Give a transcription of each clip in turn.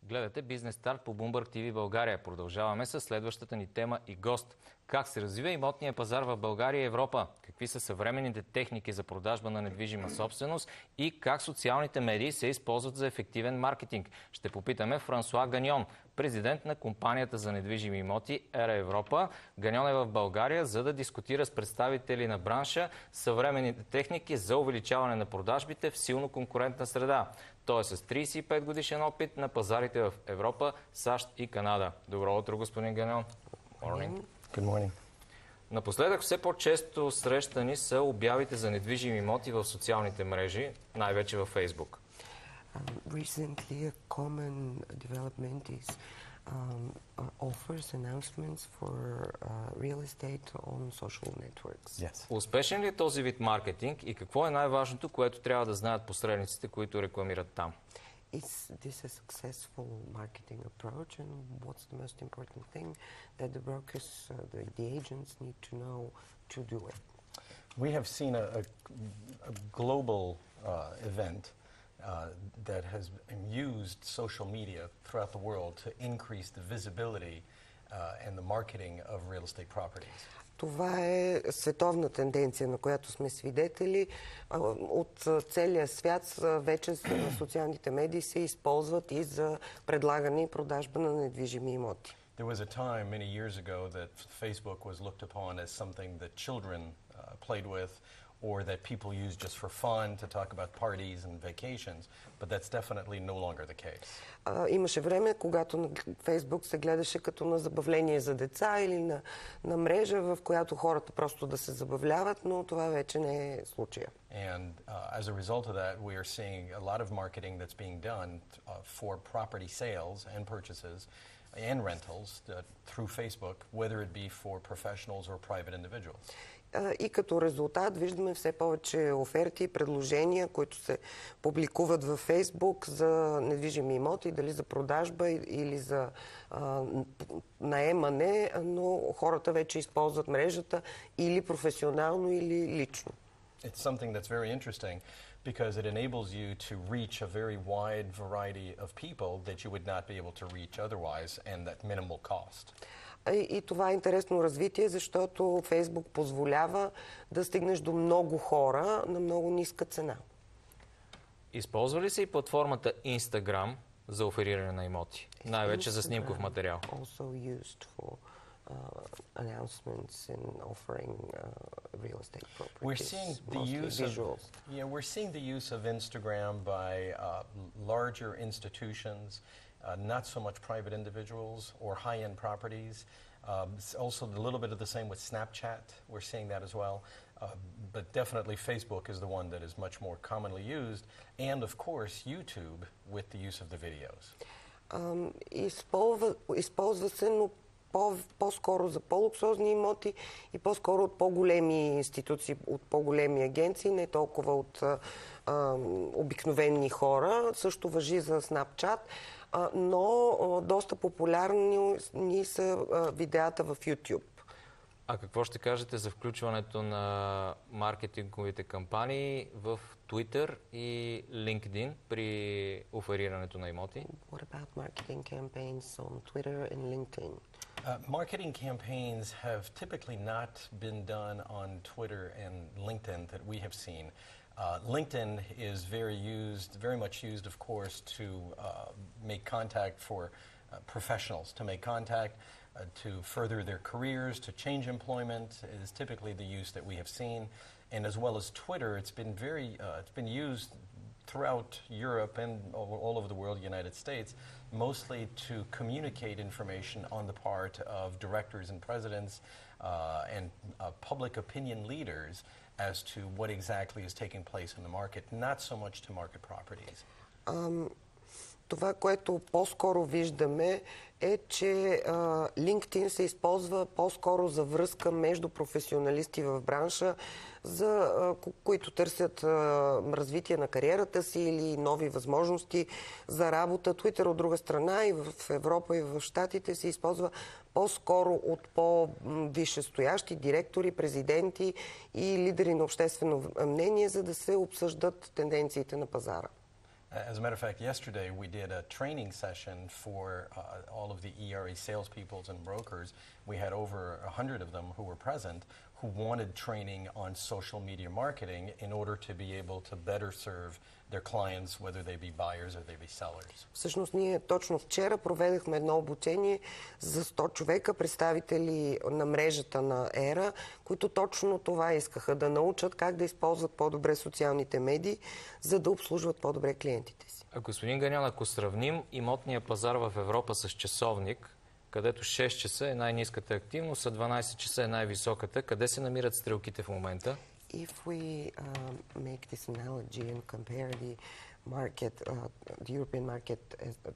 Гледате Бизнес старт по Bloomberg TV Bulgaria. Продължаваме с следващата ни тема и гост. Как се развива имотния пазар в България и Европа? Какви са съвременните техники за продажба на недвижима собственост и как социалните медии се използват за ефективен маркетинг? Ще попитаме Франсоа Ганьон, президент на компанията за недвижими имоти ЕРА Европа. Ганьон е в България, за да дискутира с представители на бранша съвременните техники за увеличаване на продажбите в силно конкурентна среда. Той е с 35 годишен опит на пазарите в Европа, САЩ и Канада. Добро утро, господин Ганьон. Good morning. Напоследък все по-често срещани са обявите за недвижими имоти в социалните мрежи, най-вече във Фейсбук. Recently, a common development is offers, announcements for real estate on social networks. Yes. Успешен ли е този вид маркетинг и какво е най-важното, което трябва да знаят посредниците, които рекламират там? Is this a successful marketing approach, and what's the most important thing that the brokers, the agents need to know to do it? We have seen a global event that has used social media throughout the world to increase the visibility and the marketing of real estate properties. Това е световна тенденция, на която сме свидетели. От целия свят вече социалните медии се използват и за предлагане и продажба на недвижими имоти. There was a time many years ago that Facebook was looked upon as something that children played with, or that people use just for fun to talk about parties and vacations, but that's definitely no longer the case. Имаше време, когато на Фейсбук се гледаше като на забавление за деца или на мрежа, в която хората просто да се забавляват, но това вече не е случая. And as a result of that, we are seeing a lot of marketing that's being done for property sales and purchases and rentals through Facebook, whether it be for professionals or private individuals. И като резултат виждаме все повече оферти и предложения, които се публикуват във Фейсбук за недвижими имоти, дали за продажба или за наемане, но хората вече използват мрежата или професионално, или лично. It's something that's very interesting because it enables you to reach a very wide variety of people that you would not be able to reach otherwise and at minimal cost. И това е интересно развитие, защото Фейсбук позволява да стигнеш до много хора на много ниска цена. Използва ли се и платформата Instagram за офериране на имоти? Най-вече за снимков материал. Also used for announcements and offering real estate properties. We're seeing the use visuals. We're seeing the use of Instagram by larger institutions, not so much private individuals or high-end properties. Also a little bit of the same with Snapchat. We're seeing that as well. But definitely Facebook is the one that is much more commonly used. And of course YouTube with the use of the videos. Използва се, но по-скоро за по-луксозни имоти и по-скоро от по-големи институции, от по-големи агенции, не толкова от обикновени хора. Също важи за Snapchat, но доста популярни ни са видеята в YouTube. А какво ще кажете за включването на маркетинговите кампании в Twitter и LinkedIn при оферирането на имоти? What about marketing campaigns on Twitter and LinkedIn? Marketing campaigns have typically not been done on Twitter and LinkedIn that we have seen. LinkedIn is very much used, of course, to make contact for professionals, to make contact, to further their careers, to change employment. It is typically the use that we have seen. And as well as Twitter, it's been used throughout Europe and all over the world, United States, mostly to communicate information on the part of directors and presidents and public opinion leaders as to what exactly is taking place in the market, not so much to market properties. Това, което по-скоро виждаме е, че LinkedIn се използва по-скоро за връзка между професионалисти в бранша, които търсят развитие на кариерата си или нови възможности за работа. Twitter от друга страна и в Европа и в Щатите се използва по-скоро от по-висшестоящи директори, президенти и лидери на обществено мнение, за да се обсъждат тенденциите на пазара. As a matter of fact, yesterday we did a training session for all of the ERA salespeople and brokers. We had over 100 of them who were present who wanted training on social media marketing in order to be able to better serve their clients, whether they be buyers or they be sellers. Всъщност ние точно вчера проведахме едно обучение за 100 човека, представители на мрежата на ЕРА, които точно това искаха, да научат как да използват по-добре социалните медии, за да обслужват по-добре клиентите си. Господин Ганьон, ако сравним имотния пазар в Европа с часовник, където 6 часа е най-ниската активност, а 12 часа е най-високата, къде се намират стрелките в момента? If we make this analogy and compare the market, the European market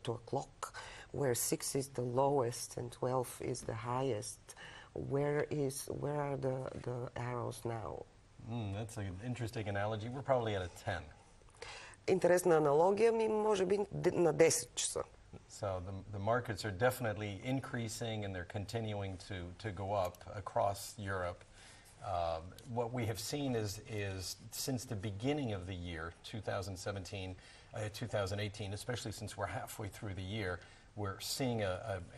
to a clock, where 6 is the lowest and 12 is the highest, where are the arrows now? That's an interesting analogy. We're probably at a 10. Интересна аналогия, може би на 10 часа. So the markets are definitely increasing and they're continuing to go up across Europe. What we have seen is since the beginning of the year, 2017, 2018, especially since we're halfway through the year, we're seeing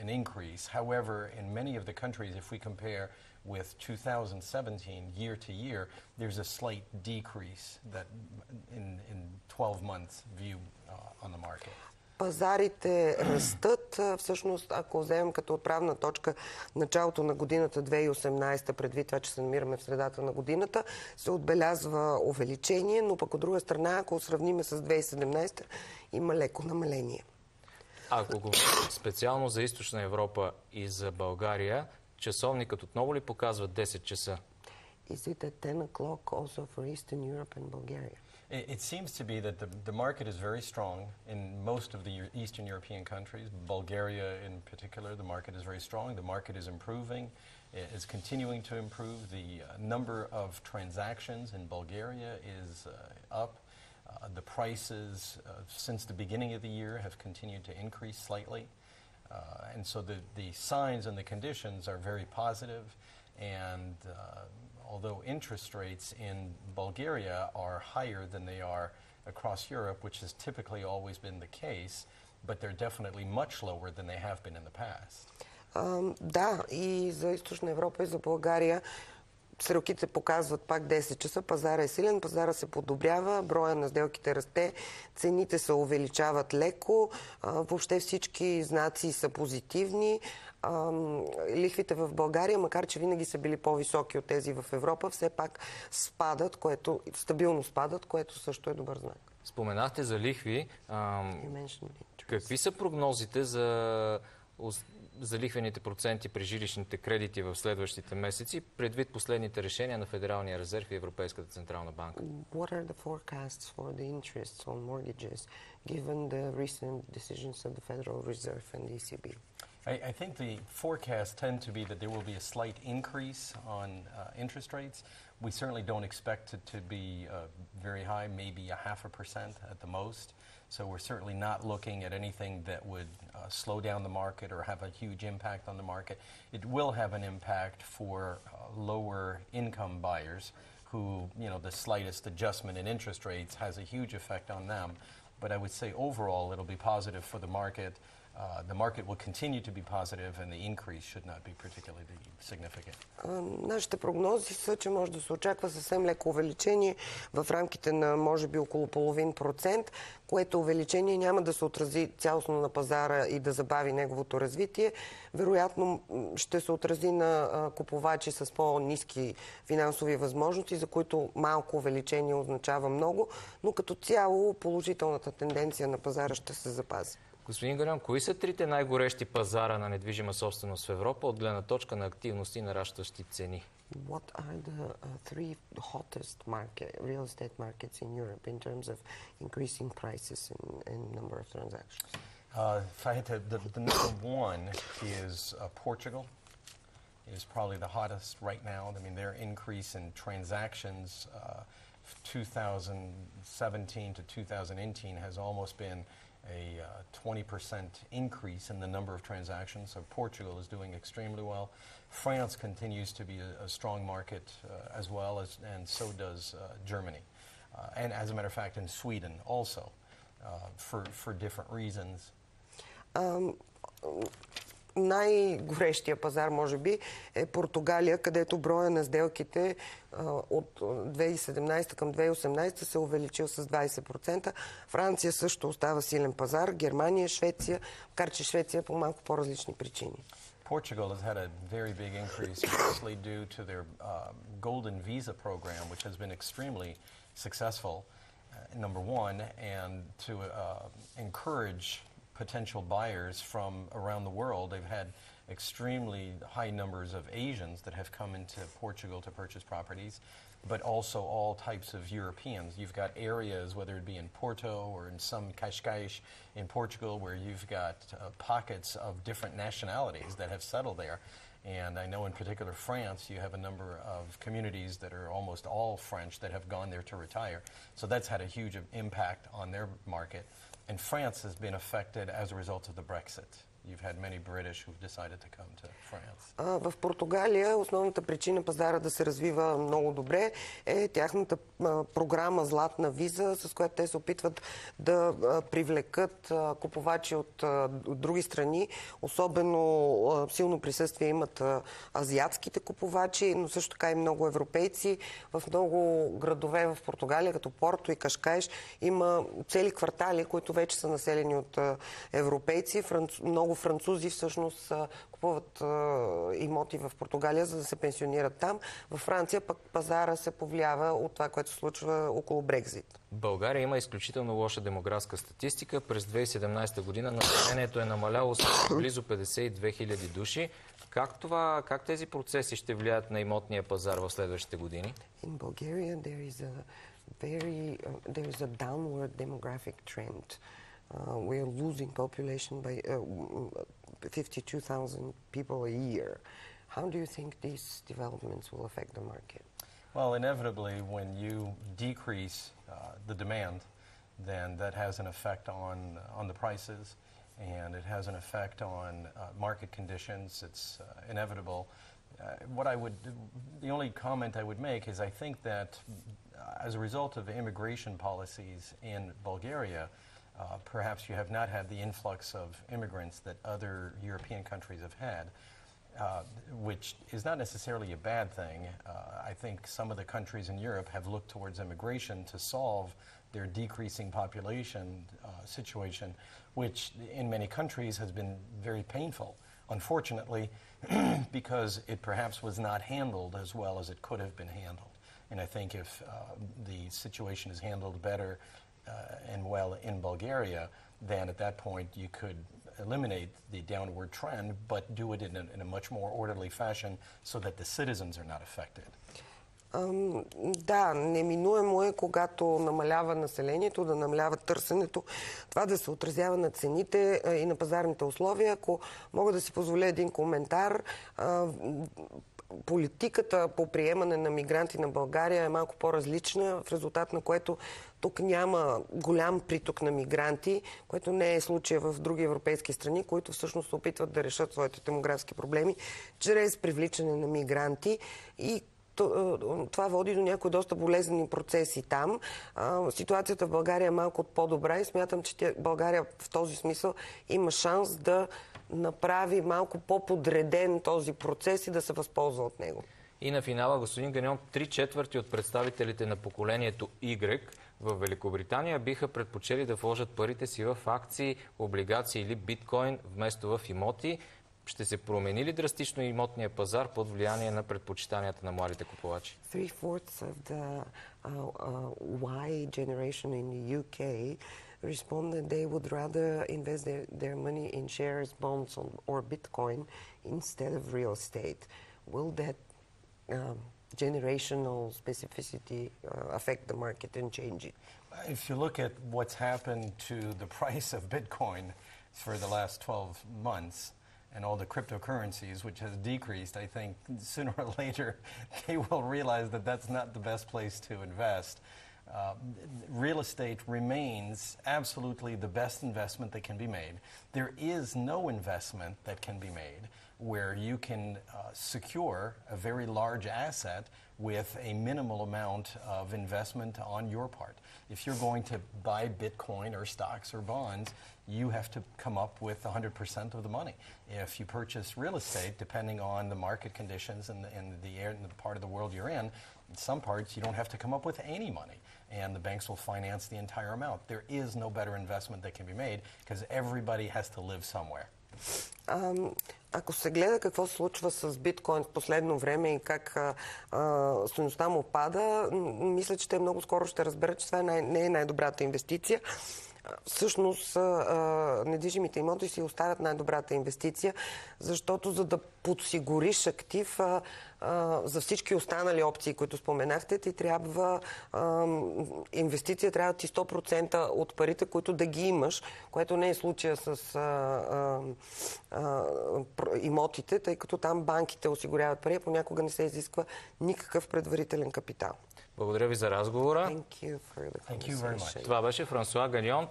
an increase. However, in many of the countries, if we compare with 2017 year to year, there's a slight decrease that in 12 months view on the market. Пазарите растат. Всъщност, ако вземем като отправна точка началото на годината 2018, предвид това, че се намираме в средата на годината, се отбелязва увеличение, но пък от друга страна, ако сравним с 2017, има леко намаление. Ако го специално за Източна Европа и за България, часовникът отново ли показва 10 часа? Is it at 10 o'clock also for Eastern Europe and Bulgaria? It seems to be that the market is very strong in most of the Eastern European countries. Bulgaria in particular, the market is very strong. The market is improving. It is continuing to improve. The number of transactions in Bulgaria is up. The prices since the beginning of the year have continued to increase slightly. And so the signs and the conditions are very positive. And although interest rates in Bulgaria are higher than they are across Europe, which has typically always been the case, but they're definitely much lower than they have been in the past. Да, и за Източна Европа и за България стрелките показват пак 10 часа. Пазара е силен, пазара се подобрява, броя на сделките расте, цените се увеличават леко, въобще всички знаци са позитивни. Лихвите в България, макар че винаги са били по-високи от тези в Европа, все пак спадат, стабилно спадат, което също е добър знак. Споменахте за лихви. Какви са прогнозите за лихвените проценти при жилищните кредити в следващите месеци, предвид последните решения на Федералния резерв и Европейската централна банка? What are the forecasts for the interests on mortgages, given the recent decisions of the Federal Reserve and the ECB? I think the forecasts tend to be that there will be a slight increase on interest rates. We certainly don't expect it to be very high, maybe 0.5% at the most. So we're certainly not looking at anything that would slow down the market or have a huge impact on the market. It will have an impact for lower income buyers who, the slightest adjustment in interest rates has a huge effect on them. But I would say overall it'll be positive for the market. The market will continue to be positive and the increase should not be particularly significant. Нашите прогнози са, че може да се очаква съвсем леко увеличение в рамките на може би около 0,5%, което увеличение няма да се отрази цялостно на пазара и да забави неговото развитие. Вероятно ще се отрази на купувачи с по-ниски финансови възможности, за които малко увеличение означава много, но като цяло положителната тенденция на пазара ще се запази. Господин Ганьон, кои са трите най-горещи пазара на недвижима собственост в Европа от гледна точка на активност и нарастващи цени? What are the three hottest real estate markets in Europe in terms of increasing prices and number of transactions? If I had to, the number one is Portugal. It is probably the hottest right now. I mean, their increase in transactions 2017 to 2018 has almost been a 20% increase in the number of transactions. So Portugal is doing extremely well. France continues to be a strong market as well, and so does Germany. And as a matter of fact, in Sweden also. for different reasons. Най-горещия пазар, може би, е Португалия, където броя на сделките от 2017 към 2018 се увеличил с 20%. Франция също остава силен пазар, Германия, Швеция, макар че Швеция по малко по-различни причини. Portugal has had a very big increase, mostly due to their golden visa program, which has been extremely successful, number one, and to encourage potential buyers from around the world. They've had extremely high numbers of Asians that have come into Portugal to purchase properties, but also all types of Europeans. You've got areas, whether it be in Porto or in some Cascais in Portugal, where you've got pockets of different nationalities that have settled there. And I know in particular France, you have a number of communities that are almost all French that have gone there to retire. So that's had a huge impact on their market. And France has been affected as a result of the Brexit. You've had many British who've decided to come to France. В Португалия основната причина пазара да се развива много добре е тяхната програма Златна виза, с която те се опитват да привлекат купувачи от други страни. Особено силно присъствие имат азиатските купувачи, но също така и много европейци. В много градове в Португалия, като Порто и Кашкаиш, има цели квартали, които вече са населени от европейци. Много французи всъщност купуват имоти в Португалия, за да се пенсионират там. Във Франция пък пазара се повлиява от това, което се случва около Брекзит. България има изключително лоша демографска статистика. През 2017 година населението е намаляло с близо 52 000 души. Как тези процеси ще влияят на имотния пазар в следващите години? In Bulgaria there is a downward demographic trend. We are losing population by 52,000 people a year. How do you think these developments will affect the market? Well, inevitably, when you decrease the demand, then that has an effect on the prices, and it has an effect on market conditions. It's inevitable. The only comment I would make is I think that as a result of immigration policies in Bulgaria, perhaps you have not had the influx of immigrants that other European countries have had, which is not necessarily a bad thing. I think some of the countries in Europe have looked towards immigration to solve their decreasing population situation, which in many countries has been very painful, unfortunately, because it perhaps was not handled as well as it could have been handled. And I think if the situation is handled better and well in Bulgaria, then at that point you could eliminate the downward trend, but do it in a much more orderly fashion so that the citizens are not affected. Да, неминуемо е, когато намалява населението, да намалява търсенето, това да се отразява на цените и на пазарните условия. Ако мога да си позволя един коментар, политиката по приемане на мигранти на България е малко по-различна, в резултат на което тук няма голям приток на мигранти, което не е случая в други европейски страни, които всъщност се опитват да решат своите демографски проблеми чрез привличане на мигранти, и това води до някои доста болезнени процеси там. Ситуацията в България е малко по-добра и смятам, че България в този смисъл има шанс да направи малко по-подреден този процес и да се възползва от него. И на финала, господин Ганьон, 3/4 от представителите на поколението Y в Великобритания биха предпочели да вложат парите си в акции, облигации или биткоин вместо в имоти. Ще се промени ли драстично имотния пазар под влияние на предпочитанията на младите купувачи? 3/4 of the Y generation in the UK respond that they would rather invest their money in shares, bonds or Bitcoin instead of real estate. Will that generational specificity affect the market and change it? If you look at what's happened to the price of Bitcoin for the last 12 months, and all the cryptocurrencies, which has decreased, I think sooner or later they will realize that that's not the best place to invest. Real estate remains absolutely the best investment that can be made. There is no investment that can be made where you can secure a very large asset with a minimal amount of investment on your part. If you're going to buy Bitcoin or stocks or bonds, you have to come up with 100% of the money. If you purchase real estate, depending on the market conditions and the part of the world you're in some parts you don't have to come up with any money, and the banks will finance the entire amount. There is no better investment that can be made because everybody has to live somewhere. Ако се гледа какво се случва с биткоин в последно време и как стойността му пада, мисля, че те много скоро ще разберат, че това не е най-добрата инвестиция. Всъщност, недвижимите имоти си оставят най-добрата инвестиция, защото за да подсигуриш актив за всички останали опции, които споменахте, ти трябва инвестиция, трябва ти 100% от парите, които да ги имаш, което не е случая с имотите, тъй като там банките осигуряват пари, понякога не се изисква никакъв предварителен капитал. Благодаря ви за разговора. Thank you very much. Това беше Франсоа Ганьон,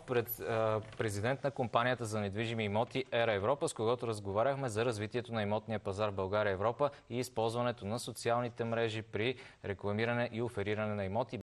президент на компанията за недвижими имоти ЕРА Европа, с когото разговаряхме за развитието на имотния пазар в България и Европа и използването на социалните мрежи при рекламиране и офериране на имоти.